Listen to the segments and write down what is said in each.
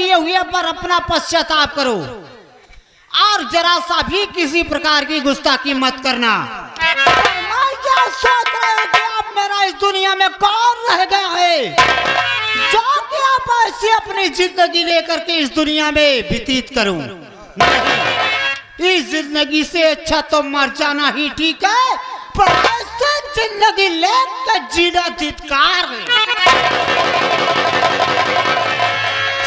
किए हुए पर अपना पश्चाताप करो और जरा सा भी किसी प्रकार की गुस्ताखी मत करना। मैं क्या सोच रहे हो कि अब मेरा इस दुनिया में कौन रह गया है जो कि आप ऐसे अपनी जिंदगी लेकर के इस दुनिया में व्यतीत करूं? नहीं, इस जिंदगी से अच्छा तो मर जाना ही ठीक है, पर ऐसे जिंदगी लेकर जीना धिक्कार है।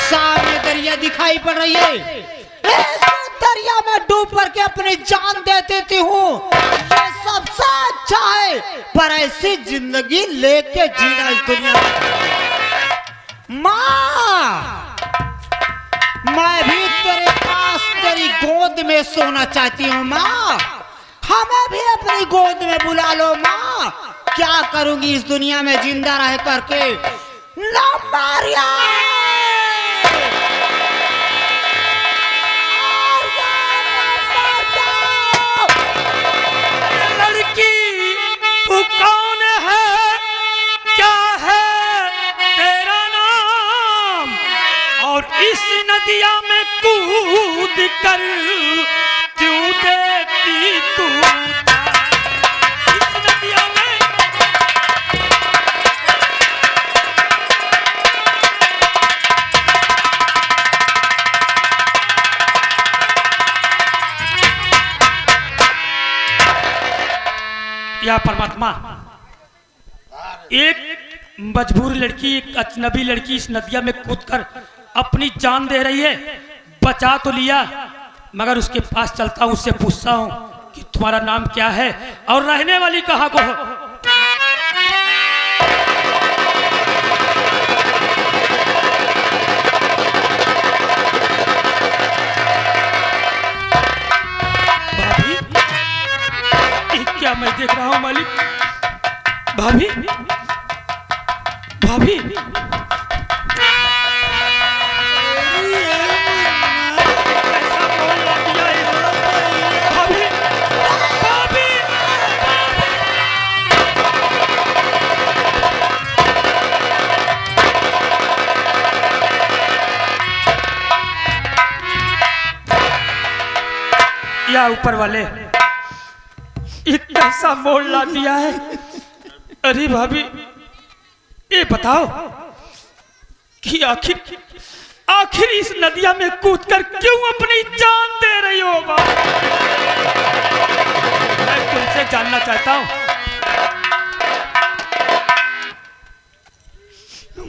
सामने दरिया दिखाई पड़ रही है, इस दरिया में डूब करके अपनी जान दे देती हूँ, ये सबसे अच्छा है, पर ऐसी जिंदगी लेके जीना इस दुनिया में। माँ, मैं भी तेरे पास तेरी गोद में सोना चाहती हूँ माँ, हमें भी अपनी गोद में बुला लो माँ। क्या करूंगी इस दुनिया में जिंदा रह करके? ना मारिया तू कौन है, क्या है तेरा नाम, और इस नदिया में कूद कर क्यों देती तू इस नदिया में? या परमात्मा, एक मजबूर लड़की, एक अजनबी लड़की इस नदिया में कूदकर अपनी जान दे रही है। बचा तो लिया, मगर उसके पास चलता हूं, उससे पूछता हूं कि तुम्हारा नाम क्या है और रहने वाली कहां को हो? भाभी, क्या मैं देख रहा हूं मालिक? भाभी, भाभी, ऐसा बोल दिया है भाभी, भाभी, या ऊपर वाले एक कैसा मोड़ ला दिया है। अरे भाभी, ये बताओ कि आखिर इस नदिया में कूदकर क्यों अपनी जान दे रही हो? मैं तुमसे जानना चाहता हूं।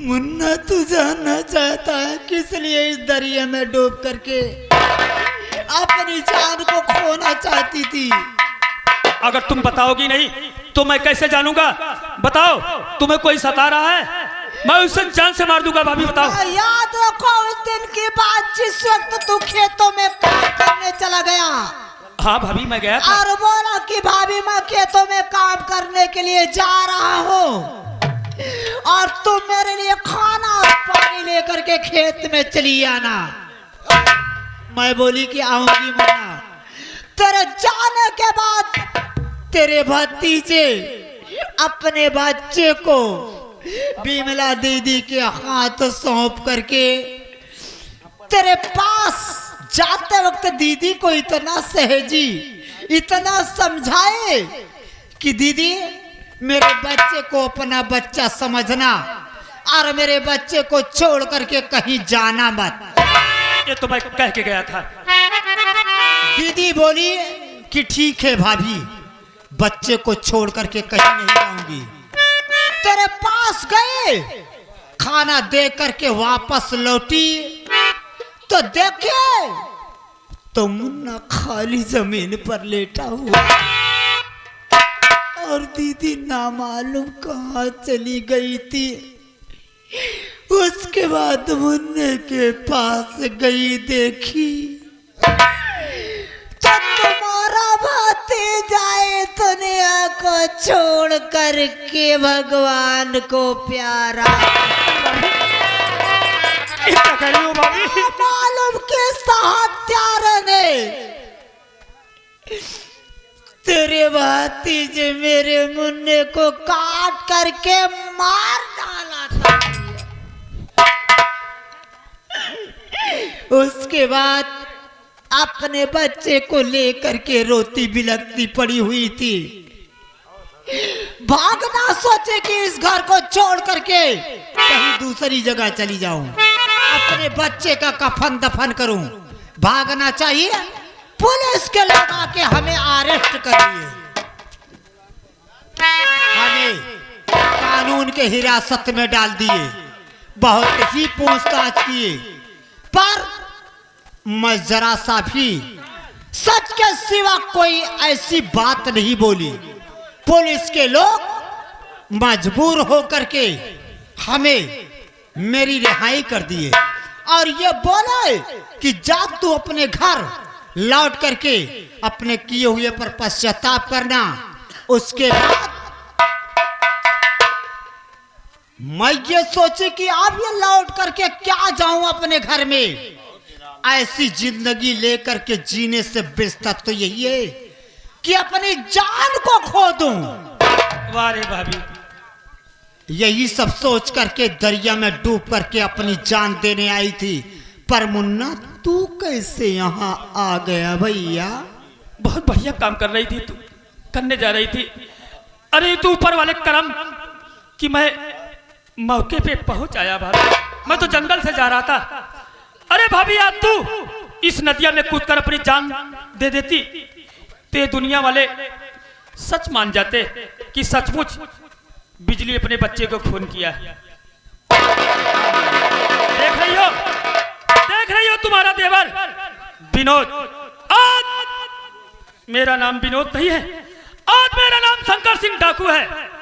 मुन्ना, तू जानना चाहता है किस लिए इस दरिया में डूब करके अपनी जान को खोना चाहती थी? अगर तुम बताओगी नहीं तो मैं कैसे जानूंगा? बताओ, तुम्हें कोई सता रहा है? मैं उसे जान से मार दूंगा। भाभी बताओ। याद रखो उस दिन की बात, जिस वक्त तू खेतों में काम करने चला गया। हाँ भाभी, मैं गया था। और बोला कि भाभी मैं खेतों में काम करने के लिए जा रहा हूँ और तुम मेरे लिए खाना और पानी लेकर के खेत में चली आना। मैं बोली कि आऊंगी मुन्ना। तेरे जाने के बाद तेरे भतीजे अपने बच्चे को बिमला दीदी के हाथ सौंप करके तेरे पास जाते वक्त दीदी को इतना सहेजी, इतना समझाए कि दीदी मेरे बच्चे को अपना बच्चा समझना और मेरे बच्चे को छोड़ करके कहीं जाना मत। ये तो मैं कह के गया था। दीदी बोली कि ठीक है भाभी, बच्चे को छोड़ करके कहीं नहीं जाऊंगी। तेरे पास गए, खाना दे करके वापस लौटी तो देखे तो मुन्ना खाली जमीन पर लेटा हुआ और दीदी नामालूम कहाँ चली गई थी। उसके बाद मुन्ने के पास गई, देखी तो तुम्हारा भतीजा दुनिया को छोड़ करके भगवान को प्यारा। क्या कर रही हो भाभी? मालूम किस हत्यारे ने तेरे भतीजे मेरे मुन्ने को काट करके मार डाला था। उसके बाद अपने बच्चे को लेकर के रोती बिलखती पड़ी हुई थी। भागना सोचे कि इस घर को छोड़ करके कहीं दूसरी जगह चली जाऊं, अपने बच्चे का कफन दफन करूं। भागना चाहिए, पुलिस के लोग आके हमें अरेस्ट कर लिए, हमें कानून के हिरासत में डाल दिए, बहुत ही पूछताछ किए, पर मैं जरा सा भी सच के सिवा कोई ऐसी बात नहीं बोली। पुलिस के लोग मजबूर होकर के हमें मेरी रिहाई कर दिए और ये बोले कि जब तू अपने घर लौट करके अपने किए हुए पर पश्चाताप करना। उसके बाद मैं ये सोची कि अब ये लौट करके क्या जाऊं अपने घर में, ऐसी जिंदगी लेकर के जीने से बेहतर तो यही है कि अपनी जान को खो दूं। वाह रे भाभी, यही सब सोच करके दरिया में डूब करके अपनी जान देने आई थी। पर मुन्ना तू कैसे यहाँ आ गया भैया? बहुत बढ़िया काम कर रही थी तू, करने जा रही थी। अरे तू ऊपर वाले करम कि मैं मौके पे पहुंच आया भाभी। मैं तो जंगल से जा रहा था। अरे भाभी यार, तू इस नदिया में कूदकर अपनी जान दे देती ते दुनिया वाले सच मान जाते कि सचमुच बिजली अपने बच्चे को खून किया है। देख रही हो तुम्हारा देवर विनोद। आज मेरा नाम विनोद नहीं है, आज मेरा नाम शंकर सिंह डाकू है।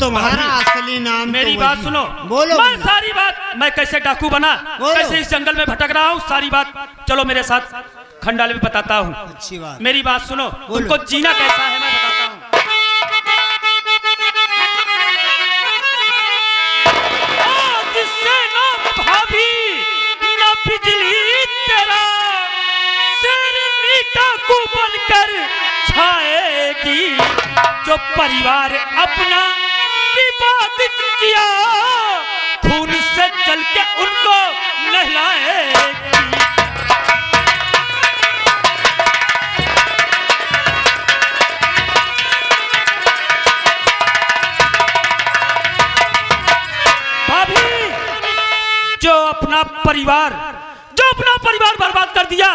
तुम्हारा असली नाम मेरी तो बात सुनो, बोलो। मैं सारी बात, मैं कैसे डाकू बना, कैसे इस जंगल में भटक रहा हूँ, सारी बात चलो मेरे साथ खंडाले में बताता हूँ। अच्छी बात। मेरी बात सुनो, तुमको जीना कैसा है मैं बताता हूँ। भाभी ना बिजली तेरा डाकू बनकर छाएगी, जो परिवार अपना विवादित किया खून से चल के उनको नहलाएगी। भाभी जो अपना परिवार बर्बाद कर दिया,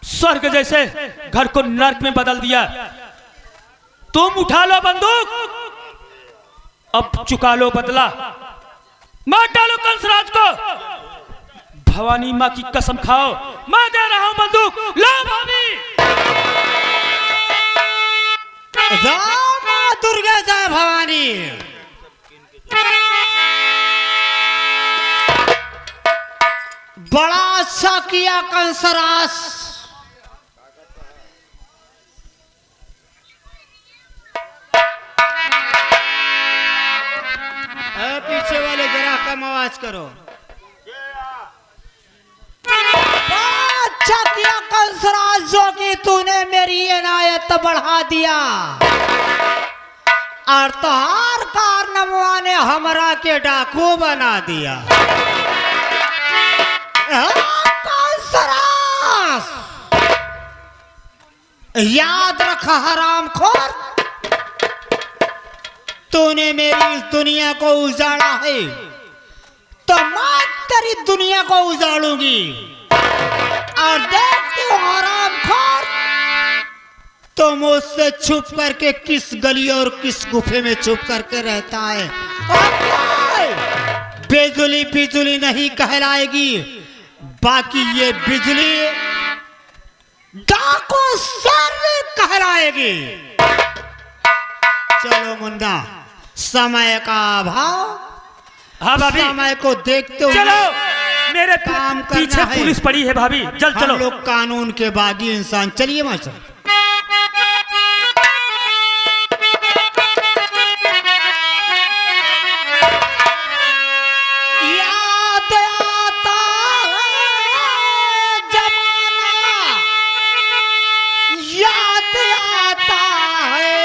स्वर्ग जैसे घर को नर्क में बदल दिया, तुम उठा लो बंदूक, अब चुका लो बदला, मार डालो कंसराज को। भवानी माँ की कसम खाओ, मैं दे रहा हूं बंदूक, लो भाभी। जय मां दुर्गा, जय भवानी। बड़ा अच्छा किया कंसराज। पीछे वाले जरा कम आवाज करो। अच्छा किया कंसराज जो कि तूने मेरी इनायत बढ़ा दिया और तोहार कारनामा ने हमरा के डाकू बना दिया। कंसराज याद रख हरामखोर, तूने मेरी इस दुनिया को उजाड़ा है तो मैं तेरी दुनिया को उजाड़ूंगी। और देखती हूँ हरामखोर तो मुझसे छुप करके किस गली और किस गुफे में छुप करके रहता है। बिजली बिजली नहीं कहलाएगी, बाकी ये बिजली डाकू सर कहलाएगी। चलो मुन्ना, समय का अभाव, हाँ भाभी, समय को देखते हुए चलो, मेरे काम पीछे करना है। पुलिस पड़ी है भाभी, चल चलो। हम लोग कानून के बागी इंसान, चलिए मास्टर। याद आता जमाना, याद आता है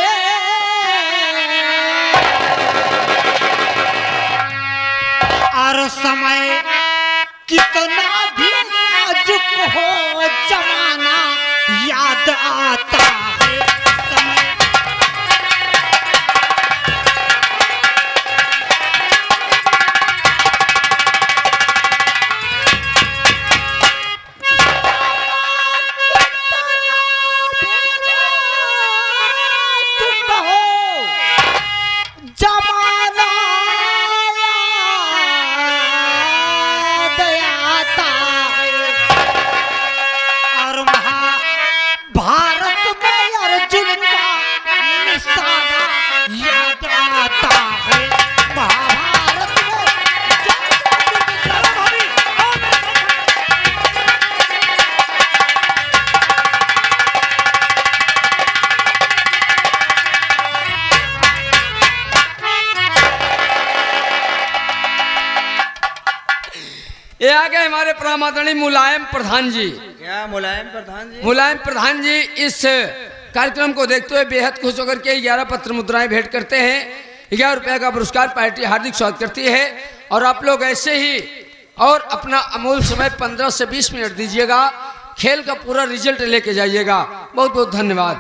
और समय कितना भी नाजुक हो जमाना, याद आता है समय। ये आ गए हमारे परम आदरणीय मुलायम प्रधान जी। क्या मुलायम प्रधान जी? मुलायम प्रधान जी इस कार्यक्रम को देखते हुए बेहद खुश होकर के 11 पत्र मुद्राएं भेंट करते हैं। 11 रुपए का पुरस्कार पार्टी हार्दिक स्वागत करती है। और आप लोग ऐसे ही और अपना अमूल्य समय 15 से 20 मिनट दीजिएगा, खेल का पूरा रिजल्ट लेके जाइएगा। बहुत बहुत धन्यवाद।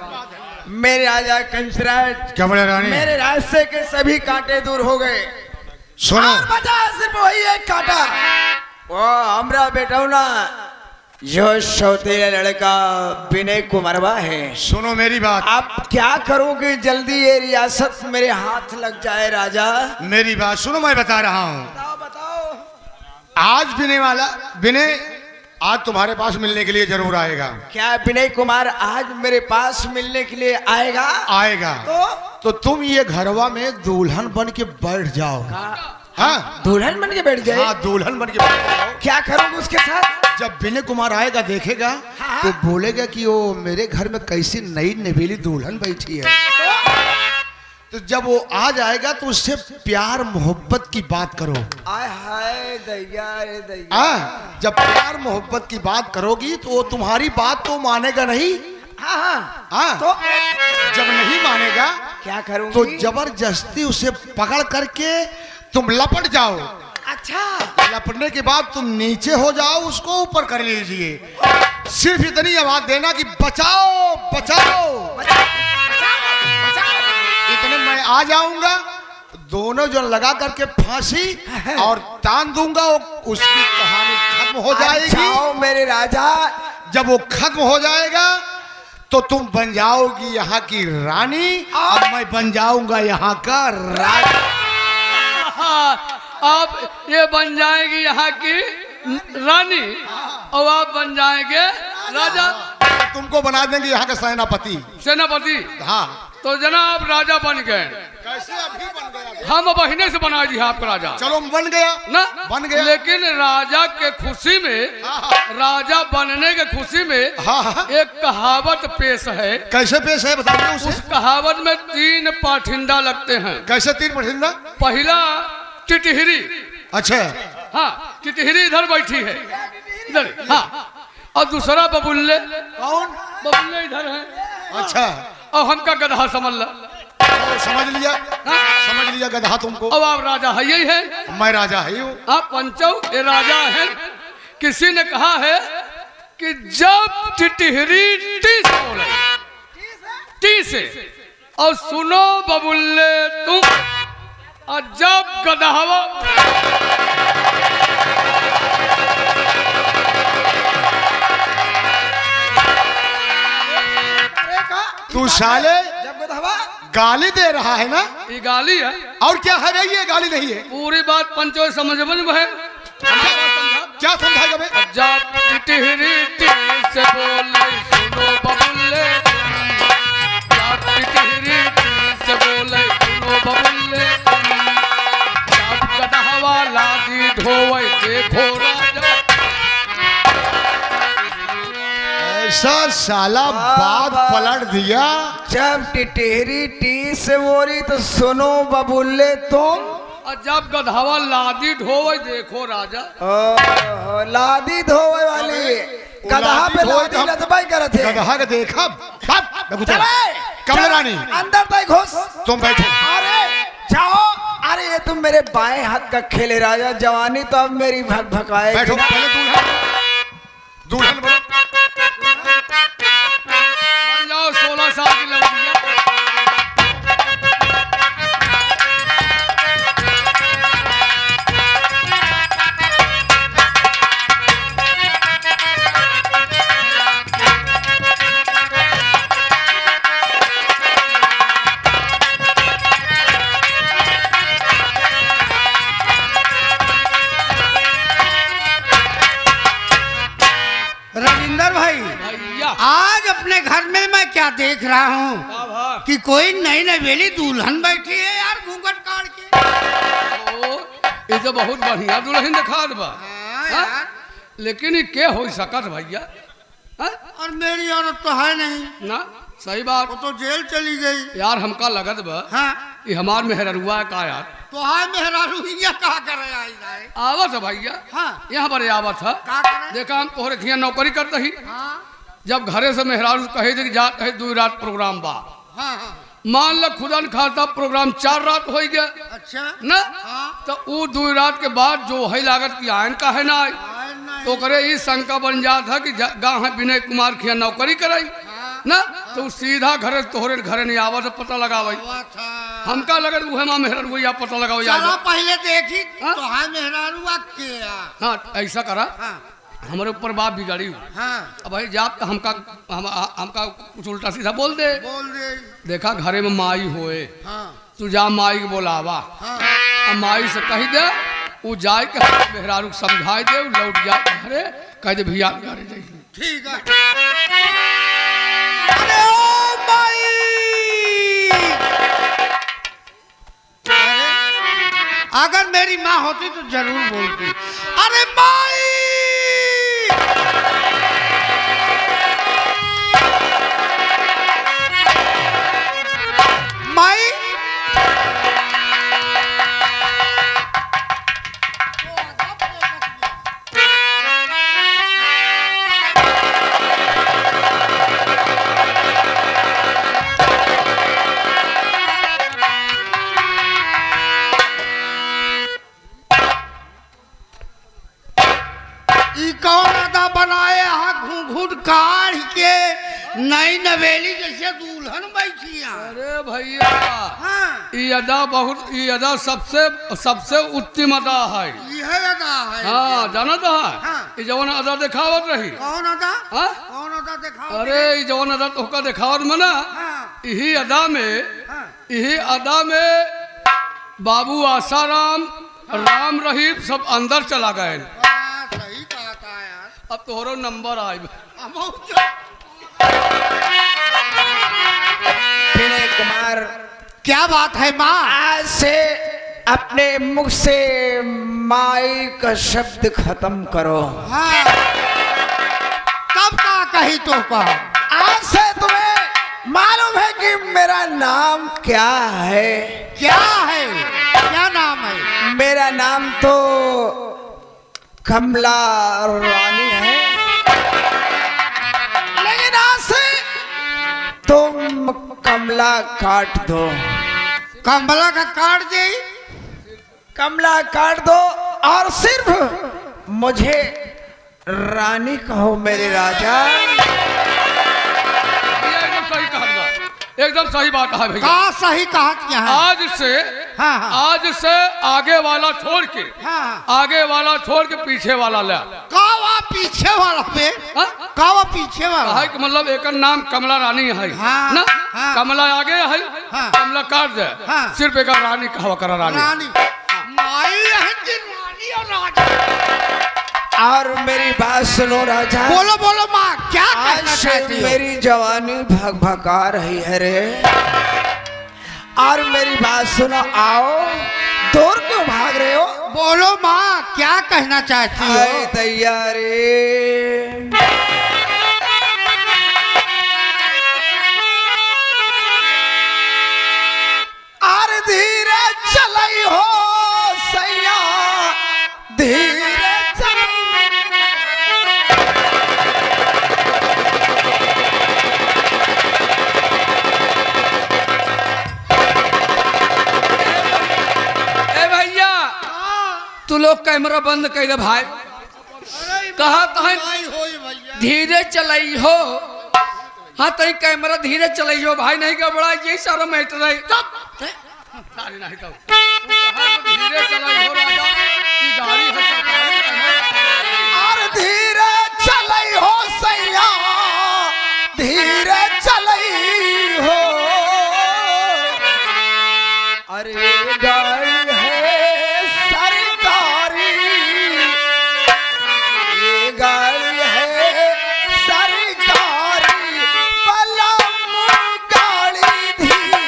मेरे राजा कंसराज, क्या बोले रानी? मेरे रास्ते के सभी कांटे दूर हो गए। सुनो, और बचा सिर्फ वही एक कांटा, वो हमरा बेटा ना जो सौतेला लड़का विनय कुमारवा है। सुनो मेरी बात। आप क्या करो कि जल्दी ये रियासत मेरे हाथ लग जाए राजा। मेरी बात सुनो, मैं बता रहा हूँ। बताओ बताओ। आज विनय आज तुम्हारे पास मिलने के लिए जरूर आएगा। क्या विनय कुमार आज मेरे पास मिलने के लिए आएगा? आएगा तो तुम ये घरवा में दुल्हन बन के बैठ जाओ। हाँ, दुल्हन बन के बैठ जाए? हाँ, दुल्हन बन के बैठ जाओ। क्या करूंगा उसके साथ? जब विनय कुमार आएगा देखेगा तो बोलेगा कि वो मेरे घर में कैसी नई नवेली दुल्हन बैठी है। तो जब वो आ जाएगा तो उससे प्यार मोहब्बत की बात करो। आय हाय दैया रे दैया। हाँ, जब प्यार मोहब्बत की बात करोगी तो वो तुम्हारी बात तो मानेगा नहीं। हाँ हाँ हाँ, तो जब नहीं मानेगा क्या करूंगी? तो जबरदस्ती उसे पकड़ करके तुम लपट जाओ। अच्छा, लपटने के बाद तुम नीचे हो जाओ, उसको ऊपर कर लीजिए। सिर्फ इतनी आवाज देना कि बचाओ बचाओ। इतने मैं आ जाऊंगा, दोनों जो लगा करके फांसी और तान दूंगा, उसकी कहानी खत्म हो जाएगी। अच्छा मेरे राजा, जब वो खत्म हो जाएगा तो तुम बन जाओगी यहाँ की रानी और मैं बन जाऊंगा यहाँ का राजा। आप ये बन जाएगी यहाँ की रानी और आप बन जाएंगे राजा। तुमको बना देंगे यहाँ का सेनापति। सेनापति? हाँ। तो जनाब राजा बन गए। कैसे अभी बन गया? हम बहिने से बना दी आपका राजा। चलो बन गया ना, बन गया। लेकिन राजा के खुशी में, राजा बनने के खुशी में एक कहावत पेश है। कैसे पेश है बताइए उसे। उस कहावत में 3 पाठिंदा लगते हैं। कैसे 3 पाठिंदा? पहला टिटहिरी। अच्छा। हाँ, टिटहिरी इधर बैठी है, इधर। हाँ, और दूसरा बबुल्ले। कौन? बबुल्ले इधर है। अच्छा। और हमका गधा समझ ला। समझ लिया। हाँ? समझ लिया गधा तुमको। अब आप राजा है, यही है। मैं राजा ही हूँ। आप पंचौ ये राजा है। किसी ने कहा है कि जब टिटहिरी टी से बोले, टी से, और सुनो बबुल्ले तुम, और जब गधावा तू साले जब गधवा गाली दे रहा है ना? ये गाली है। और क्या है भाई? ये गाली नहीं है। पूरी बात पंचो समझ में है। क्या समझाएगा बे? जब टिटहिरी टी से बोले सुनो बबुल्ले, जब टिटहिरी टी से बोले सुनो बबुल्ले, जब गधवा लादी ढोवे देखो राजा। ऐसा साला बात पलट दिया। जब टिटहरी टी से बोली तो सुनो बबुल्ले तुम, और जब गधवा लादी ढोवे देखो राजा। ओह, लादी धोवे वाली गधा पे लादी लदबाई करत है। गधा का देखा चले कमला रानी अंदर तक घुस। तुम बैठो। अरे जाओ अरे ये तुम मेरे बाएं हाथ का खेले राजा, जवानी तो अब मेरी भग भगाए। बैठो पहले दुल्हन बोलो। बन जाओ 16 साल की लड़की है। रविंदर भाई, भैया आज अपने घर में मैं क्या देख रहा हूँ कि कोई नई नवेली दुल्हन बैठी है यार, घूंघट काट के। ओ, ये तो बहुत बढ़िया दुल्हन दिखा बा। हाँ यार। लेकिन ये के हो सकत भैया? हाँ? और मेरी औरत तो है नहीं, ना सही बात। वो तो जेल चली गई। यार हमका लगत बा हाँ ये हमार मेहररुआ है का यार। तो हाय मेहरारू हिया कहा कर रहे आई जाए। आवत है भैया। हाँ यहाँ पर आवत है। का करे? देखा हम तोहरे खिया नौकरी करते ही, हाँ जब घरे से मेहरारू कहे थे कि जात है 2 रात प्रोग्राम बा, हाँ हाँ। मान ल खुदा न खाता प्रोग्राम 4 रात हो गया अच्छा ना, हाँ। तो वो 2 रात के बाद जो है लागत की आयन का है ना आई, आए नहीं। तो करे इस शंका बन जात है कि गाँव है विनय कुमार खिया नौकरी कराई ना, तो सीधा घरे तोहरे घरे नहीं आवा, तो पता लगावाई। हुआ था। हमका लगत उहे माँ मेहररुआ पता लगाओ चलो यार। पहले देखी हाँ? तो हाय मेहरारू के। हाँ ऐसा करा, हाँ हमारे ऊपर बाप बिगाड़ी हो। हाँ अब भाई जाप तो हमका कुछ उल्टा सीधा बोल दे। बोल दे। देखा घरे में माई होए, हाँ तू जा माई के बोलावा। हाँ अब माई से कही दे, वो जाए के मेहरारू को समझाए दे, वो लौट जाए घरे, कह दे भैया घरे जाइए। ठीक है। अरे ओ माई! अगर मेरी माँ होती तो जरूर बोलती, अरे माई! माई! ई कौन अदा बनाए हा घूंघूट काढ़ के नई नवेली जैसे दुल्हन बैठी है। अरे भैया हाँ ये अदा सबसे उत्तम अदा है। यह अदा है। हाँ जाना तो है। हाँ। ये जवन अदा दिखावत रही। कौन अदा? हाँ? कौन अदा दिखाओ? अरे ये जवन अदा तोहका दिखावत में ना, हाँ यही हाँ अदा में बाबू आसाराम राम रहीम सब अंदर चला गए। हाँ, सही कहा था यार। अब तोहरो नंबर आए। विनय कुमार, क्या बात है माँ? आज से अपने मुख से माई का शब्द खत्म करो। हाँ कब का कही तो का? आज से तुम्हें मालूम है कि मेरा नाम क्या है? क्या है? क्या नाम है? मेरा नाम तो कमला रानी है, लेकिन आज से तुम कमला काट दो। कमला का काट दे। कमला काट दो और सिर्फ मुझे रानी कहो मेरे राजा। एकदम सही बात है भैया। का सही कहा क्या है? हाँ, आज से आगे वाला छोड़ के, हाँ आगे वाला छोड़ के पीछे वाला ले। कावा पीछे वाला पे? हाँ? कावा पीछे वाला? है कि मतलब एक नाम कमला रानी है। हाँ, ना हाँ। कमला आगे है, हाँ। कमला काट दे। हाँ। सिर्फ एक रानी कहा करा रानी। रानी माई है कि रानी और राजा? और मेरी बात सुनो राजा। बोलो बोलो माँ, क्या आज कहना से चाहती हो? मेरी जवानी भग भगा रही है रे। और मेरी बात सुनो, आओ। दूर क्यों भाग रहे हो? बोलो माँ, क्या कहना चाहती हो? आई तैयारी। और धीरे चलई हो सैया, धीरे चलई। कैमरा बंद कर दे भाई। कहा कहा धीरे चलाई हो। हाँ तो कैमरा धीरे चलाई हो भाई, नहीं गड़बड़ा ये सारा मैटर है। सारी नहीं कहूँ धीरे चलाई हो राजा, ई गाड़ी है सरकारी कैमरा। और धीरे चलई हो सैया, धीरे चलई हो। अरे गाड़ी है सरकारी, ये गाड़ी है सरकारी, पलम गाड़ी धीरे।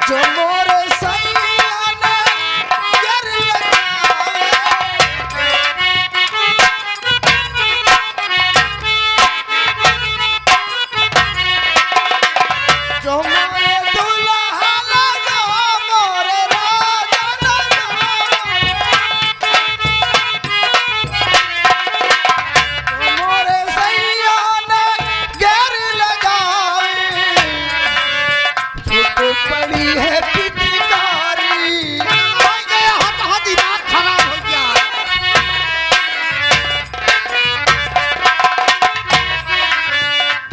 जो मोर सैया ने गर लगाए, जो मोरे दुल्हा लगा मोरे राजा लगा, जो मोरे सैया ने गर लगाए, छूट पड़ी है पिचकारी। दिमाग खराब हो गया।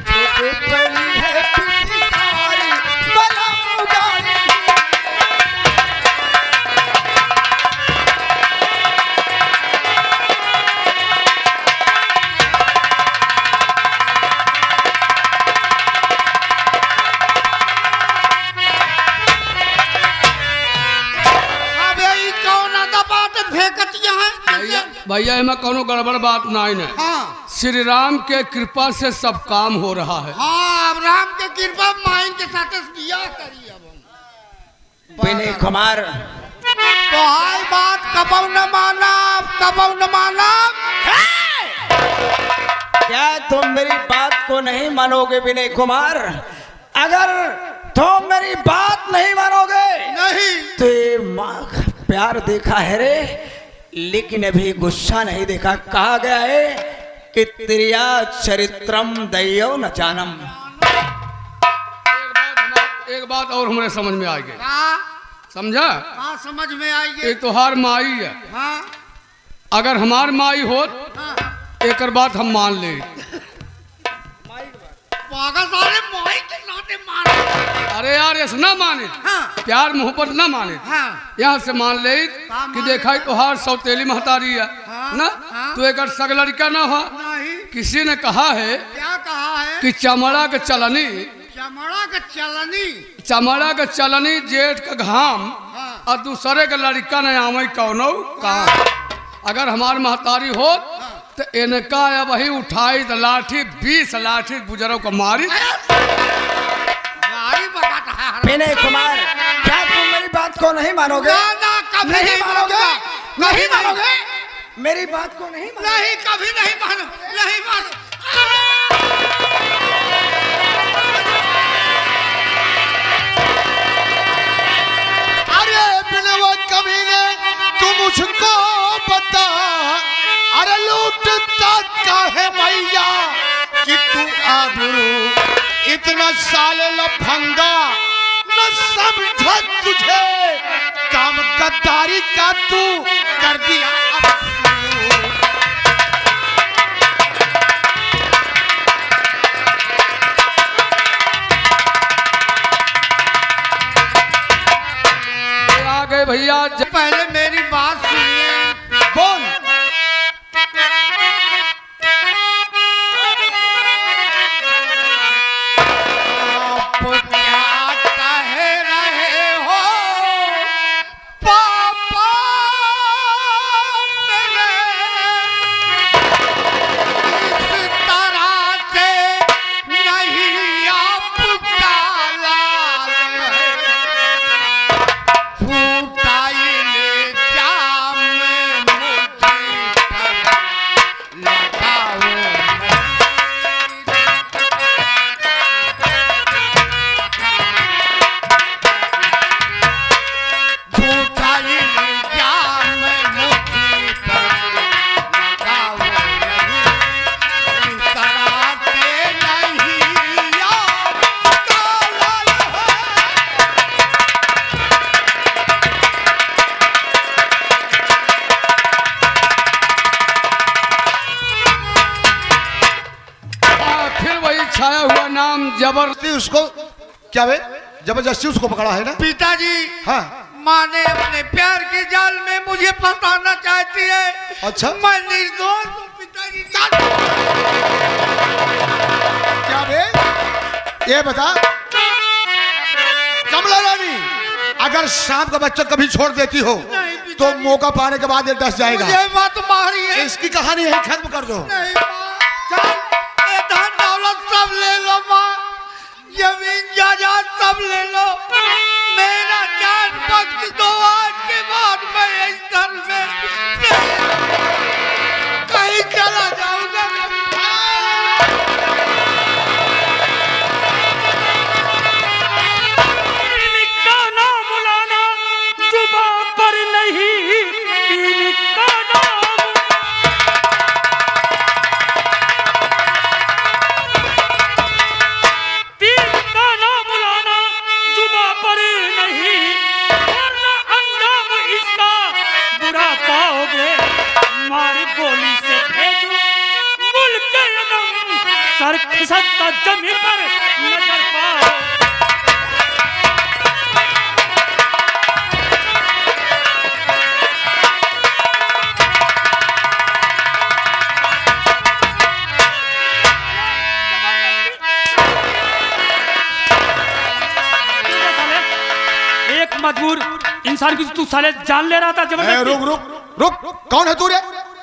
छूट पड़ी है पिचकारी, बलम गाड़ी। अबे ई कौन दबात फेंकत यहाँ? भैया इनमें कोनो गड़बड़ बात नहीं है। हाँ श्री राम के कृपा से सब काम हो रहा है। हाँ, अब राम के कृपा माइन के साथ बियाह करी अब हम। विनय कुमार, तो हाय बात कबऊ न माना, कबऊ न माना। क्या तुम मेरी बात को नहीं मानोगे विनय कुमार? अगर तुम मेरी बात नहीं मानोगे नहीं तो ये माँ का प्यार देखा है रे, लेकिन अभी गुस्सा नहीं देखा। कहा गया है कि त्रिया चरित्रम दयो न जानम। एक बात और हमारे समझ में आ गई। हाँ समझा? हाँ समझ में आएगी। एक तोहार माई है, हाँ अगर हमार माई होत हाँ एक बात हम मान ले। पागल साले माई के नाते मार। अरे यार ऐसा ना माने, हाँ प्यार मोहब्बत ना माने। हाँ यहाँ से मान ले कि देखा तोहार सौतेली महतारी है हाँ, ना, हाँ। तो एक सग लड़का ना हो। नहीं किसी ने कहा है क्या कहा है? कि चमड़ा के चलनी, चमड़ा का चलनी। चमड़ा के चलनी जेठ का घाम हाँ। और दूसरे के लड़का ने आवे कौनो काम। अगर हमार महतारी हो तो इनका अब वही उठाई तो लाठी 20 लाठी बुजुर्गों को मारी। गाड़ी बकाता है हर- विनय कुमार, क्या तुम मेरी बात को नहीं मानोगे? ना ना कभी नहीं मानोगे? मानूंगा। नहीं मानोगे? मेरी बात को नहीं मानोगे? नहीं कभी नहीं मानो, नहीं मानो। अरे बिनवा कमीने तू मुझको बता, अरे लूटता काहे मैया कि तू आबरू इतना साल लफंगा न समझा तुझे, काम गद्दारी का तू कर दिया अब शुरू। आ गए भैया। पहले मेरी बात सुनिए। बोल। आप क्या कह रहे हो पापा मेरे? इस तरह से नहीं आपका लाल है। झूठा ही ले उसको क्या बे जबरदस्ती उसको पकड़ा है ना? पिताजी हाँ। माँ ने अपने प्यार के जाल में मुझे फंसाना चाहती है। अच्छा। मैं निर्दोष हूँ पिताजी। क्या बे ये बता कमला रानी, अगर शाम का बच्चा कभी छोड़ देती हो तो मौका पाने के बाद ये डस जाएगा। मुझे मत मारिए। इसकी कहानी है खत्म कर दो। नहीं माँ, चल ये धन दौलत सब ले लो माँ, जमीन जायदाद सब ले लो, मेरा जान बख्श दो। आज के बाद मैं इस घर में कहीं चला जाऊंगा। इनका नाम बुलाना जुबान पर नहीं, इनका नाम तीन का नाम बुलाना जुबान पर नहीं, वरना अंजाम इसका बुरा पाओगे। मारी गोली से भेजो मुल्क के अदम, सर खिसकता जमीन पर नजर पाओ। एक मजबूर इंसान की तू साले जान ले रहा था जबरदस्ती। रुक रुक रुक, कौन है तू रे?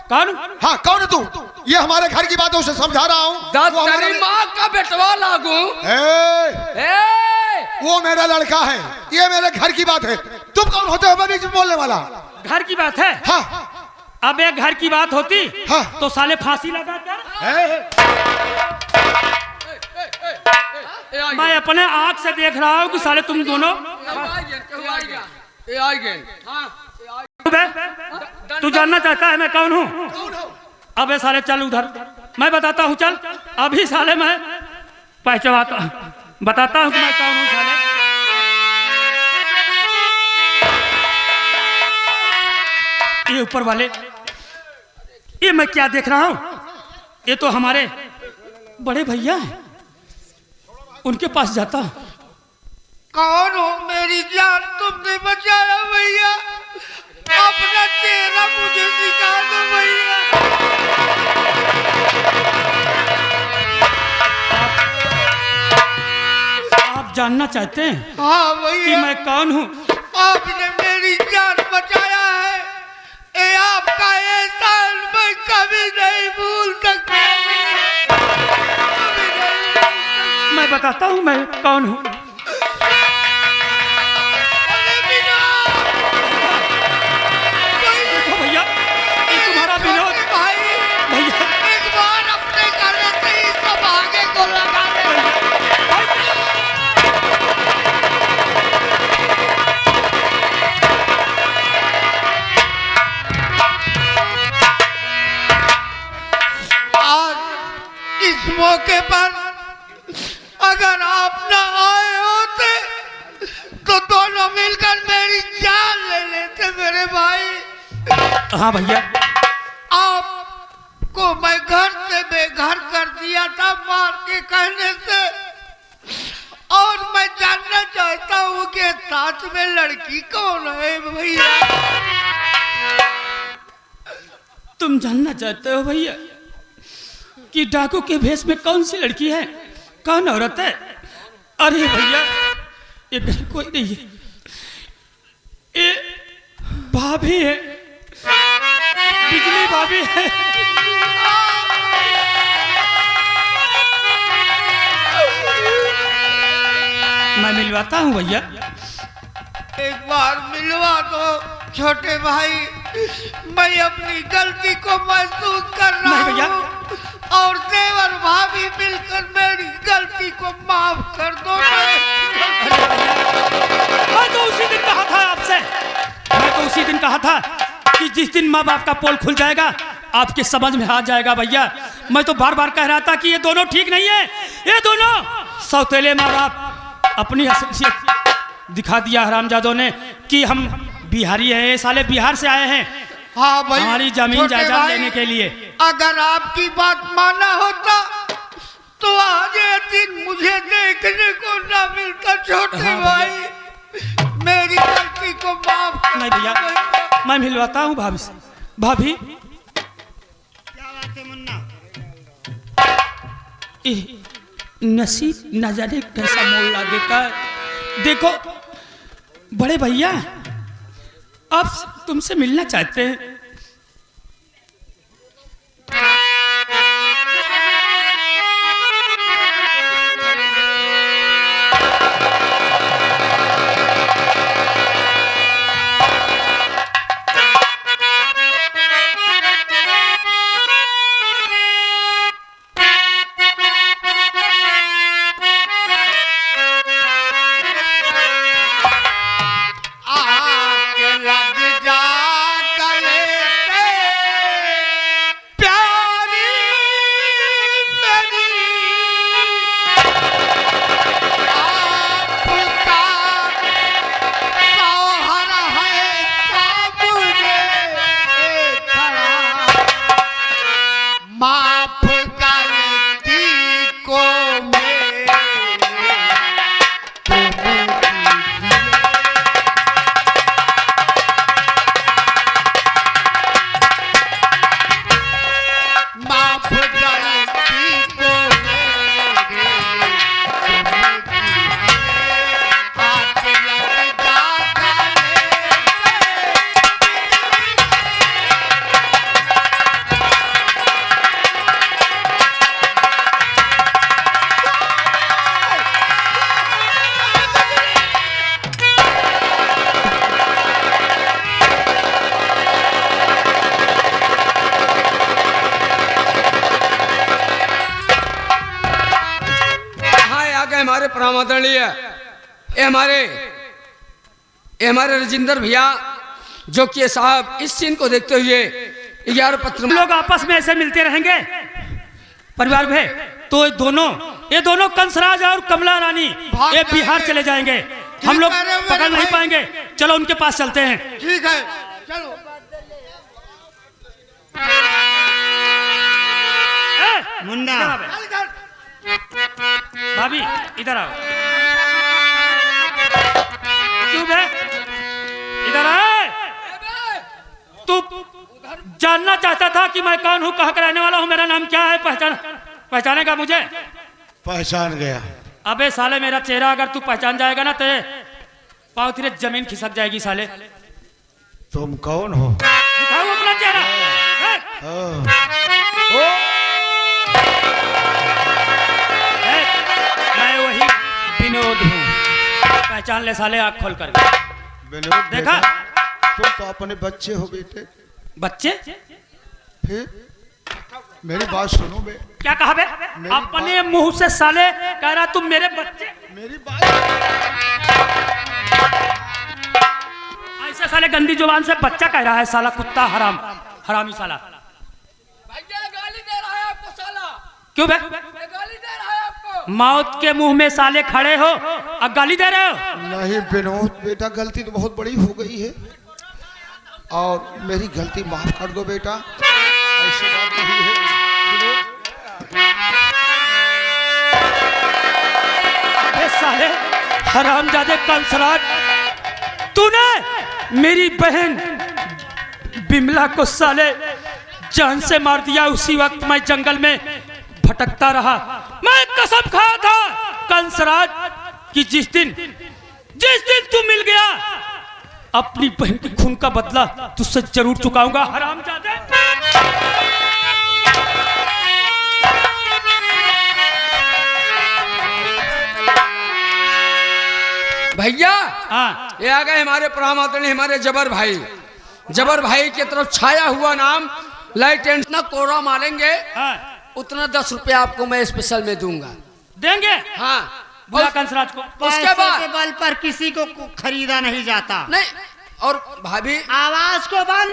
कौन? हाँ कौन है तू? ये हमारे घर की बात है, उसे समझा रहा हूँ। तेरी माँ का बेटवा लागू। वो मेरा लड़का है, ये मेरे घर की बात है। तुम कौन होते हो बीच में बोलने वाला? घर की बात है? हाँ। अब एक घर की बात होती हाँ। तो साले फांसी लगा कर मैं अपने आंख से देख रहा हूँ कि साले तुम दोनों तू जानना चाहता है मैं कौन हूँ? अबे साले चल उधर, मैं बताता हूँ। चल अभी साले मैं पहचानता बताता हूँ कि मैं कौन हूँ। साले ये ऊपर वाले, ये मैं क्या देख रहा हूँ? ये तो हमारे बड़े भैया हैं, उनके पास जाता हूँ। कौन हो मेरी जान, तुमने बचाया भैया, अपना चेहरा मुझे दिखा दो भैया। आप जानना चाहते हैं हाँ कि भैया, मैं कौन हूँ? आपने मेरी जान बचाया है, ये आपका एहसान मैं कभी नहीं भूल सकता। मैं बताता हूँ मैं कौन हूँ। देखो भैया, ये तुम्हारा विनोद भाई भैया। एक बार अपने घर से ही सब आगे को लगा दे। आज इस मौके पर अगर आप न आए होते तो दोनों मिलकर मेरी जान ले लेते मेरे भाई। हाँ भैया, आपको मैं घर से बेघर कर दिया था मार के कहने से, और मैं जानना चाहता हूँ कि साथ में लड़की कौन है भैया। तुम जानना चाहते हो भैया कि डाकू के भेष में कौन सी लड़की है, कौन औरत है? अरे भैया, ये घर कोई नहीं है, ये भाभी है, बिजली भाभी है। मैं मिलवाता हूँ भैया। एक बार मिलवा दो छोटे भाई, मैं अपनी गलती को महसूस कर रहा नहीं भैया। हूँ, और देवर भाभी मिलकर मेरी गलती को माफ कर दो। मैं तो उसी दिन कहा था आपसे, मैं तो उसी दिन कहा था कि जिस दिन माँ बाप का पोल खुल जाएगा आपके समझ में आ जाएगा भैया। मैं तो बार बार कह रहा था कि ये दोनों ठीक नहीं है, ये दोनों सौतेले माँ बाप अपनी असलियत दिखा दिया हरामजादों ने कि हम बिहारी हैं, ये साले बिहार से आए हैं हाँ भाई, हमारी जमीन छोटे जायदाद भाई, लेने के लिए। अगर आपकी बात माना होता तो आज ये दिन मुझे देखने को ना मिलता छोटे हाँ भाई। मेरी गलती को माफ कर नहीं भैया, मैं मिलवाता हूँ भाभी से। भाभी, क्या बात है मुन्ना? नसीब न जाने कैसा मोड़ ला देता है। देखो बड़े भैया, आप तुमसे मिलना चाहते हैं। आके लग जा गले पे प्यारी मेरी, आपका सौहर है सामने खड़ा, माफ करती को मेरे माफ करती को मेरे हाथ लग जा गले हाँ आ गए हमारे परामर्शनीय, ये हमारे राजेंद्र भैया, जो कि साहब इस सीन को देखते हुए 11 पत्र हम लोग आपस में ऐसे मिलते रहेंगे परिवार में, तो ये दोनों कंसराज और कमला रानी ये बिहार चले जाएंगे। हम लोग कह रहे हो मेरे पकड़ नहीं भाई। पाएंगे। चलो उनके पास चलते हैं। ठीक है चलो। मुन्ना, भाभी इधर आओ। क्यों बे? इधर आए। तू जानना चाहता था कि मैं कौन हूँ, कहाँ का रहने वाला हूँ, मेरा नाम क्या है, पहचानेगा मुझे? पहचान गया। अबे साले, मेरा चेहरा अगर तू पहचान जाएगा ना, तेरे पाँव तेरे जमीन खिसक जाएगी साले। तुम कौन हो? दिखाओ अपना चेहरा। मैं वही विनोद हूँ, पहचान ले साले आँख खोल कर। विनोद देखा? बेटा, तुम तो अपने बच्चे हो बेटे। बच्चे? फिर मेरी बात सुनो बे। क्या कहा बे? अपने मुंह से साले कह रहा तुम मेरे बच्चे। मेरी बात ऐसे साले गंदी जुबान से बच्चा कह रहा है साला, कुत्ता हरामी साला। भैया गाली दे रहा है आपको साला। क्यों बे? ये गाली दे रहा है आपको। मौत के मुंह में साले खड़े हो और गाली दे रहे हो? नहीं विनोद बेटा, गलती तो बहुत बड़ी हो गई है और मेरी गलती माफ कर दो बेटा। ऐसी बात नहीं है विनोद। अबे साले हरामजादे कंसराट, तूने मेरी बहन बिमला को साले जान से मार दिया। उसी वक्त मैं जंगल में भटकता रहा। मैं कसम खाया था कंसराज कि जिस दिन तू मिल गया, अपनी बहन की खून का बदला तुझसे जरूर चुकाऊंगा हरामजादे। भैया हाँ, ये आ गए हमारे परामर्शनीय, हमारे जबर भाई की तरफ छाया हुआ नाम लाइट एंड ना कोरा मारेंगे, हाँ, उतना 10 रुपया आपको मैं स्पेशल में दूंगा। देंगे। हाँ बुला कंसराज को। उसके पैसे बाद के बल पर किसी को खरीदा नहीं जाता। नहीं, और भाभी आवाज को बंद,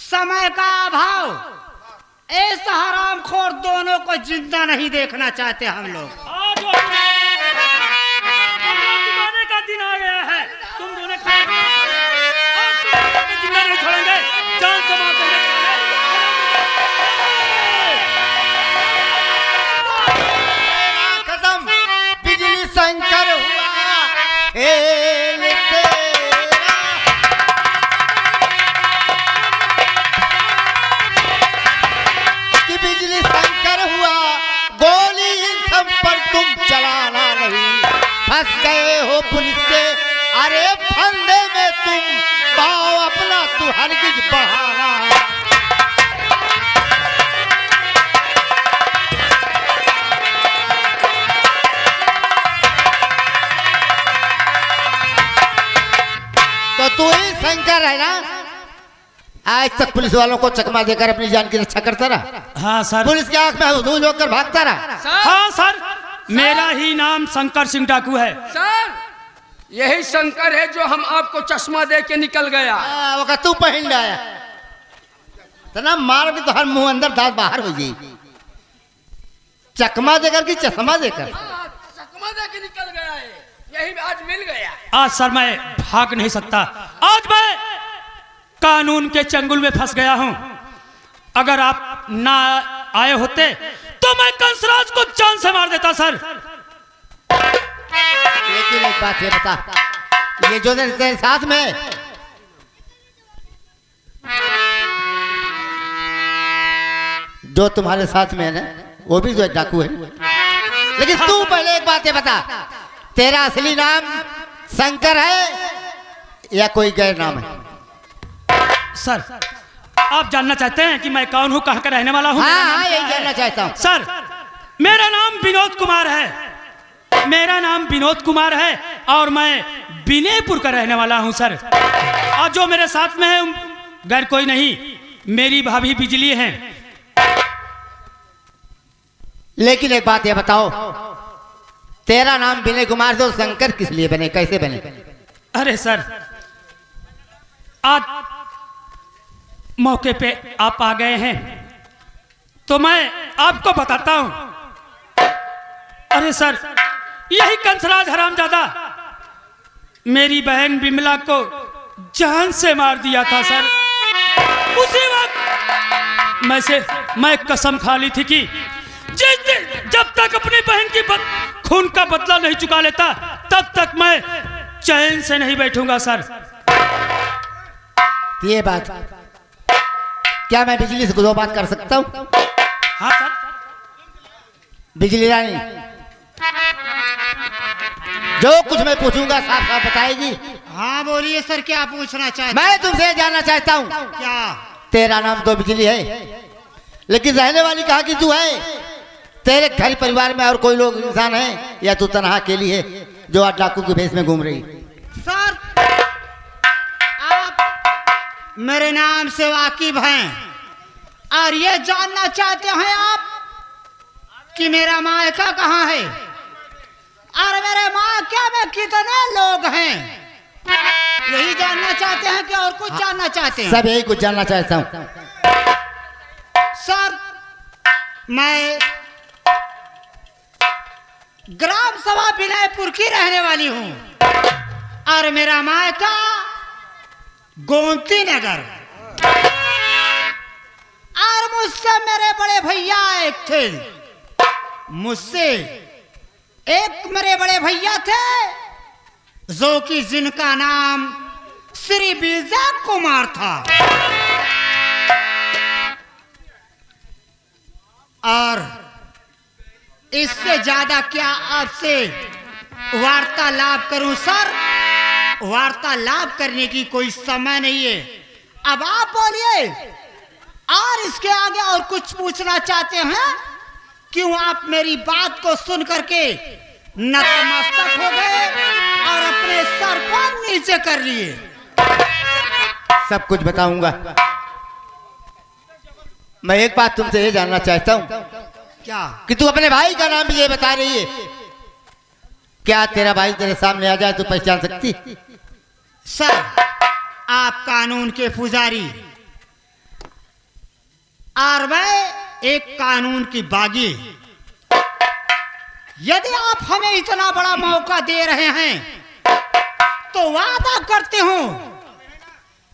समय का अभाव, इस हरामखोर दोनों को जिंदा नहीं देखना चाहते हम लोग। आज वो जुबाने का दिन आ गया है। तुम दोनों जिंदा नहीं छोड़ेंगे, जान से मार देंगे। 1 खेल तेरा। कि बिजली शंकर हुआ गोली इन सब पर तुम चलाना नहीं, फंस गए हो पुलिस के अरे फंदे में तुम, पाओ अपना तू हरगिज बहाना। तो तू ही शंकर है ना? आज तक पुलिस वालों को चकमा देकर अपनी जान की रक्षा करता रहा, हाँ सर। पुलिस की आंख में हुजूम होकर भागता रहा। हाँ सर, मेरा ही नाम शंकर सिंह डाकू है। सर यही शंकर है जो हम आपको चश्मा दे के निकल गया। वो का तू पहन लाया तो ना मार भी तो हर मुंह अंदर दांत बाहर हो जाए। चकमा देकर कि चश्मा देकर? चश्मा दे के निकल गया है, यही आज मिल गया। आज सर मैं भाग नहीं सकता, आज मैं कानून के चंगुल में फंस गया हूं। अगर आप ना आए होते तो मैं कंसराज को जान से मार देता सर। लेकिन एक बात ये बता, ये जो तेरे साथ में जो तुम्हारे साथ में है ना, वो भी जो डाकू है, लेकिन तू पहले एक बात ये बता, तेरा असली नाम शंकर है या कोई गैर नाम है? सर आप जानना चाहते हैं कि मैं कौन हूं, कहां का रहने वाला हूं? हाँ हाँ यही जानना चाहता हूँ। सर मेरा नाम विनोद कुमार है, मेरा नाम विनोद कुमार है और मैं विनयपुर का रहने वाला हूं सर। और जो मेरे साथ में है गैर कोई नहीं, मेरी भाभी बिजली है। लेकिन एक बात ये बताओ, तेरा नाम विनय कुमार तो शंकर किस लिए बने, कैसे बने? अरे सर आज मौके पे आप आ गए हैं तो मैं आपको बताता हूं। अरे सर यही कंसराज हरामजादा मेरी बहन बिमला को जान से मार दिया था सर। उसी वक्त मैं कसम खा ली थी कि जब तक अपनी बहन की खून का बदला नहीं चुका लेता तब तक मैं चैन से नहीं बैठूंगा सर। ये बात क्या मैं बिजली से दो बात कर सकता हूँ? हाँ सर। बिजली रानी जो कुछ मैं पूछूंगा साफ साफ बताएगी। हाँ बोलिए सर, क्या पूछना चाहते? मैं तुमसे जानना चाहता हूँ, क्या? तेरा नाम तो बिजली है, लेकिन रहने वाली कहाँ की तू है? तेरे घर परिवार में और कोई लोग इंसान है या तू तनहा अकेली है जो आज डाकू के भेष में घूम रही? सर आप मेरे नाम से वाकिफ हैं और ये जानना चाहते हैं आप कि मेरा मायका कहाँ है और मेरे मायके में कितने लोग हैं, यही जानना चाहते हैं कि और कुछ जानना चाहते हैं? सब यही कुछ जानना चाहता हूँ। सर मैं ग्राम सभा विनयपुर की रहने वाली हूँ और मेरा मायका गोमती नगर। और मुझसे मेरे बड़े भैया एक थे, मुझसे एक मेरे बड़े भैया थे जो कि जिनका नाम श्री विजय कुमार था। और इससे ज्यादा क्या आपसे वार्तालाप करूं सर? वार्तालाप करने की कोई समय नहीं है। अब आप बोलिए, और इसके आगे और कुछ पूछना चाहते हैं? क्यों आप मेरी बात को सुन करके नतमस्तक हो गए और अपने सर को नीचे कर लिए? सब कुछ बताऊंगा। मैं एक बात तुमसे ये जानना चाहता हूँ क्या? कि तू अपने भाई का नाम भी ये बता रही है, क्या तेरा भाई तेरे सामने आ जाए तो पहचान सकती? सर आप कानून के पुजारी और मैं एक कानून की बागी। यदि आप हमें इतना बड़ा मौका दे रहे हैं तो वादा करते हूं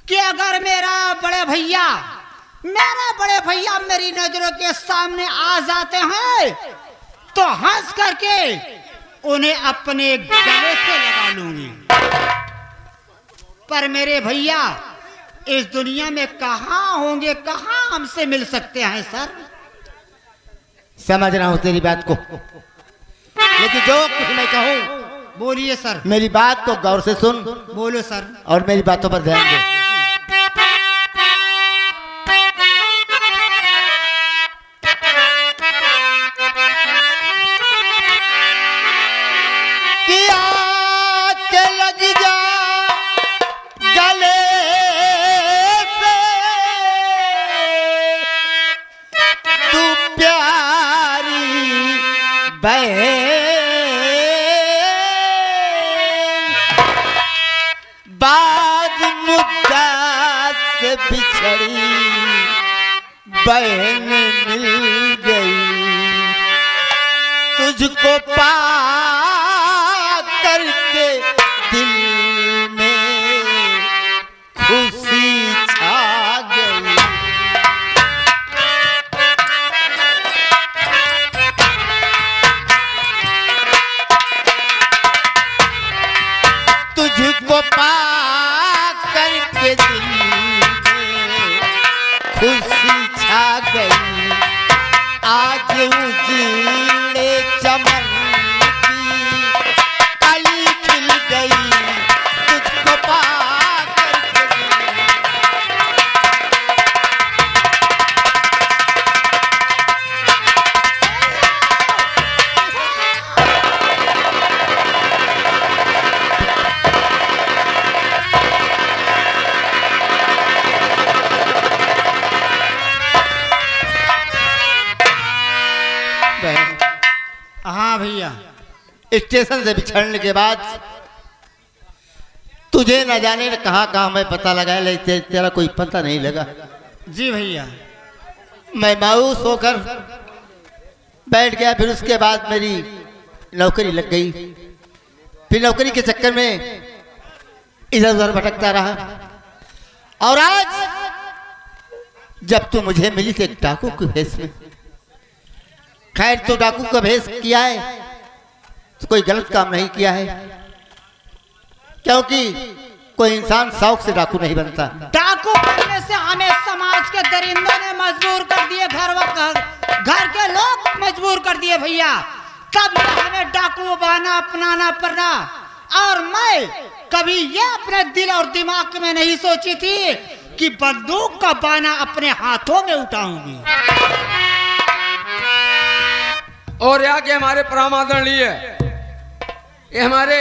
कि अगर मेरे बड़े भैया मेरी नजरों के सामने आ जाते हैं तो हंस करके उन्हें अपने गले से लगा डालूंगी। पर मेरे भैया इस दुनिया में कहाँ होंगे, कहाँ हमसे मिल सकते हैं सर? समझ रहा हूँ तेरी बात को, लेकिन जो कुछ मैं कहूँ बोलिए सर। मेरी बात को गौर से सुन बोलो सर। और मेरी बातों पर ध्यान दे। कि आके लग जा गले से, तू प्यारी बहन, बाद मुद्दत से बिछड़ी बहन मिल गई, तुझको पा करके दिल में खुशी छा गई। तुझको पा करके दिल में खुशी छा गई, आज उजड़े चमन की कली खिल गई, तुझको पा करके दिल। बहन, हाँ भैया। स्टेशन से बिछड़ने के बाद तुझे न जाने कहाँ कहाँ मैं पता लगाया, लेकिन तेरा कोई पता नहीं लगा। जी भैया। मैं मायूस होकर बैठ गया। फिर उसके बाद मेरी नौकरी लग गई। फिर नौकरी के चक्कर में इधर उधर भटकता रहा, और आज जब तू मुझे मिली तो एक डाकू के भेष में। खैर, तो डाकू का भेष किया है तो कोई गलत काम नहीं किया है, क्योंकि कोई इंसान शौक से डाकू नहीं बनता। डाकू बनने से हमें समाज के दरिंदों ने मजबूर कर दिए, घर के लोग मजबूर कर दिए भैया, तब हमें डाकू बना अपनाना पड़ा। और मैं कभी ये अपने दिल और दिमाग में नहीं सोची थी कि बंदूक का बाना अपने हाथों में उठाऊंगी। और यहाँ के हमारे परम आदरणीय, ये हमारे